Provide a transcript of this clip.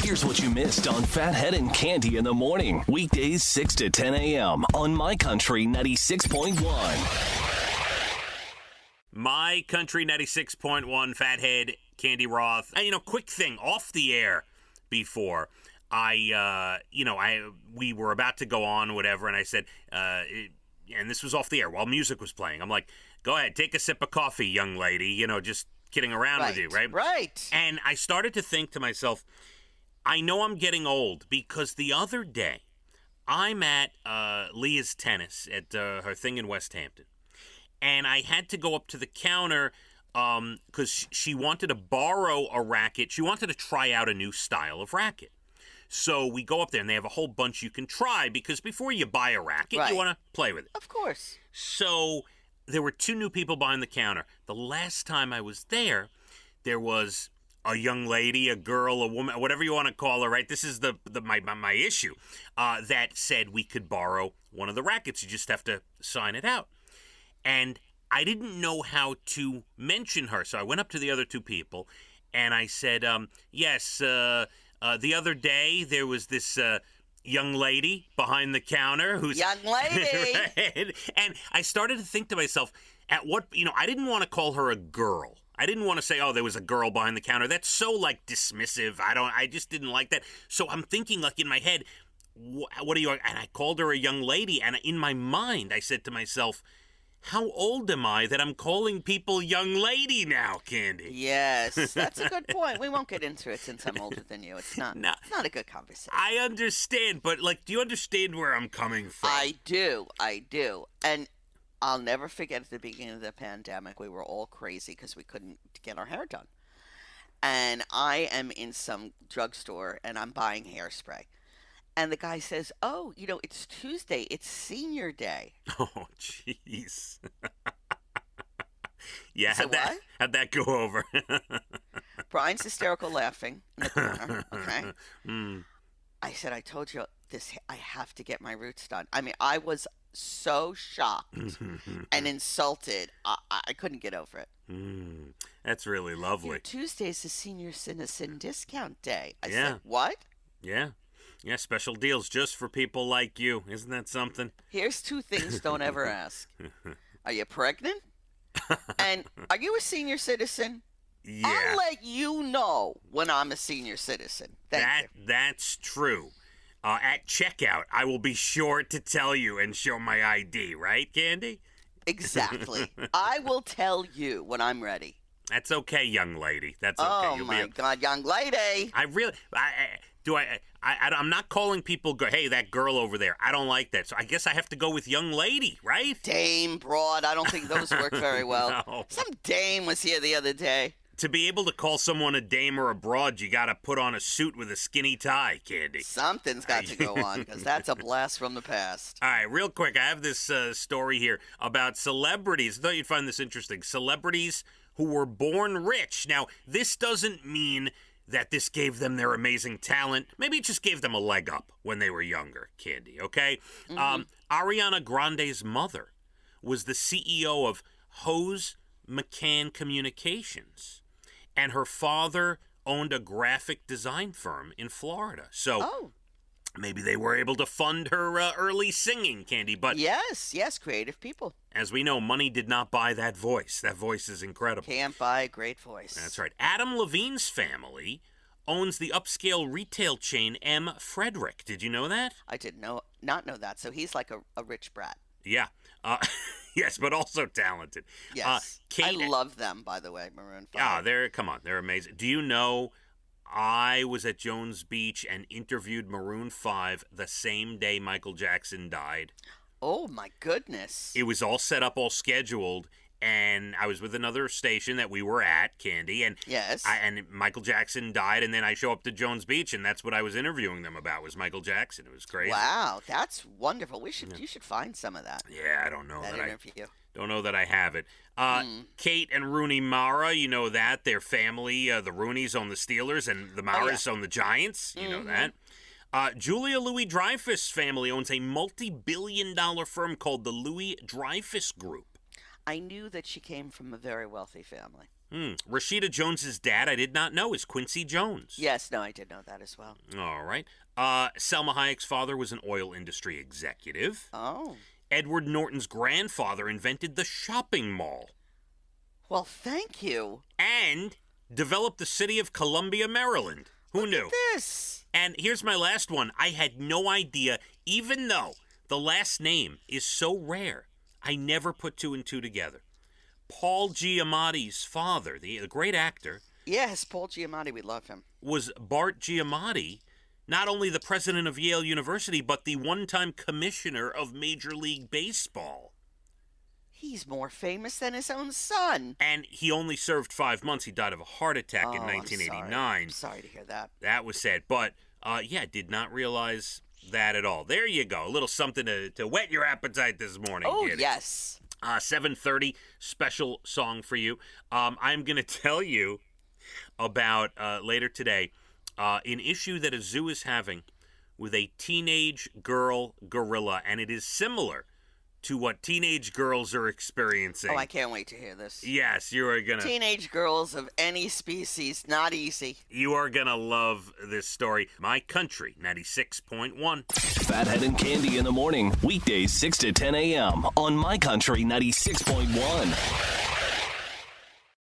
Here's what you missed on Phathead and Cande in the morning. Weekdays 6 to 10 a.m. on My Country 96.1. My Country 96.1, Phathead, Cande Roth. And, quick thing, off the air before, we were about to go on, whatever, and I said, and this was off the air while music was playing. I'm like, go ahead, take a sip of coffee, young lady, just kidding around with you, right? Right. And I started to think to myself, I know I'm getting old because the other day I'm at Leah's tennis at her thing in West Hampton. And I had to go up to the counter because she wanted to borrow a racket. She wanted to try out a new style of racket. So we go up there, and they have a whole bunch you can try because before you buy a racket, you want to play with it. Of course. So there were two new people behind the counter. The last time I was there was a young lady, a girl, a woman, whatever you want to call her, right? This is my issue, that said we could borrow one of the rackets. You just have to sign it out. And I didn't know how to mention her, so I went up to the other two people, and I said, yes, the other day there was this young lady behind the counter who's... Young lady! Right? And I started to think to myself, I didn't want to call her a girl. I didn't want to say, oh, there was a girl behind the counter. That's so, dismissive. I just didn't like that. So I'm thinking, in my head, what are you... And I called her a young lady, and in my mind, I said to myself... How old am I that I'm calling people young lady now, Cande? Yes, that's a good point. We won't get into it since I'm older than you. It's not a good conversation. I understand, but, do you understand where I'm coming from? I do. And I'll never forget at the beginning of the pandemic, we were all crazy because we couldn't get our hair done. And I am in some drugstore, and I'm buying hairspray. And the guy says, oh, it's Tuesday. It's senior day. Oh, jeez. Yeah, So how'd that go over? Brian's hysterical laughing in the corner, okay? I said, I told you this. I have to get my roots done. I mean, I was so shocked and insulted. I couldn't get over it. That's really lovely. Tuesday's the senior citizen discount day. I Yeah. said, what? Yeah. Yeah, special deals just for people like you. Isn't that something? Here's two things don't ever ask. Are you pregnant? And are you a senior citizen? Yeah. I'll let you know when I'm a senior citizen. That's true. At checkout, I will be sure to tell you and show my ID, right, Cande? Exactly. I will tell you when I'm ready. That's okay, young lady. That's okay. Oh, my God, young lady. I'm not calling people, hey, that girl over there. I don't like that. So I guess I have to go with young lady, right? Dame, broad. I don't think those work very well. No. Some dame was here the other day. To be able to call someone a dame or a broad, you got to put on a suit with a skinny tie, Cande. Something's got to go on, because that's a blast from the past. All right, real quick, I have this story here about celebrities. I thought you'd find this interesting. Celebrities who were born rich. Now, this doesn't mean that this gave them their amazing talent. Maybe it just gave them a leg up when they were younger, Cande, okay? Ariana Grande's mother was the CEO of Hose McCann Communications, and her father owned a graphic design firm in Florida. So maybe they were able to fund her early singing, Cande, but... Yes, creative people. As we know, money did not buy that voice. That voice is incredible. Can't buy a great voice. That's right. Adam Levine's family owns the upscale retail chain M. Frederick. Did you know that? I did not know that. So he's like a rich brat. Yeah. Yes, but also talented. Yes. I love them, by the way, Maroon 5. They're amazing. Do you know I was at Jones Beach and interviewed Maroon 5 the same day Michael Jackson died? Oh, my goodness. It was all set up, all scheduled, and I was with another station that we were at, Cande, and yes, and Michael Jackson died, and then I show up to Jones Beach, and that's what I was interviewing them about, was Michael Jackson. It was crazy. Wow, that's wonderful. You should find some of that. Yeah, I don't know that interview. Don't know that I have it. Kate and Rooney Mara, you know that. Their family, the Rooneys own the Steelers, and the Maras own the Giants. You know that. Julia Louis-Dreyfus family owns a multi-billion-dollar firm called the Louis-Dreyfus Group. I knew that she came from a very wealthy family. Rashida Jones's dad, I did not know, is Quincy Jones. Yes, no, I did know that as well. All right. Selma Hayek's father was an oil industry executive. Oh. Edward Norton's grandfather invented the shopping mall. Well, thank you. And developed the city of Columbia, Maryland. Who knew? Look at this. And here's my last one. I had no idea, even though the last name is so rare, I never put two and two together. Paul Giamatti's father, the great actor. Yes, Paul Giamatti, we love him. Was Bart Giamatti, not only the president of Yale University, but the one-time commissioner of Major League Baseball. He's more famous than his own son. And he only served 5 months. He died of a heart attack in 1989. I'm sorry to hear that. That was sad. But, did not realize that at all. There you go. A little something to whet your appetite this morning. Oh, kid. yes. 7:30, special song for you. I'm going to tell you about, later today, an issue that a zoo is having with a teenage girl gorilla. And it is similar to what teenage girls are experiencing. Oh, I can't wait to hear this. Yes, you are going to... Teenage girls of any species, not easy. You are going to love this story. My Country, 96.1. Phathead and Cande in the morning, weekdays 6 to 10 a.m. on My Country 96.1.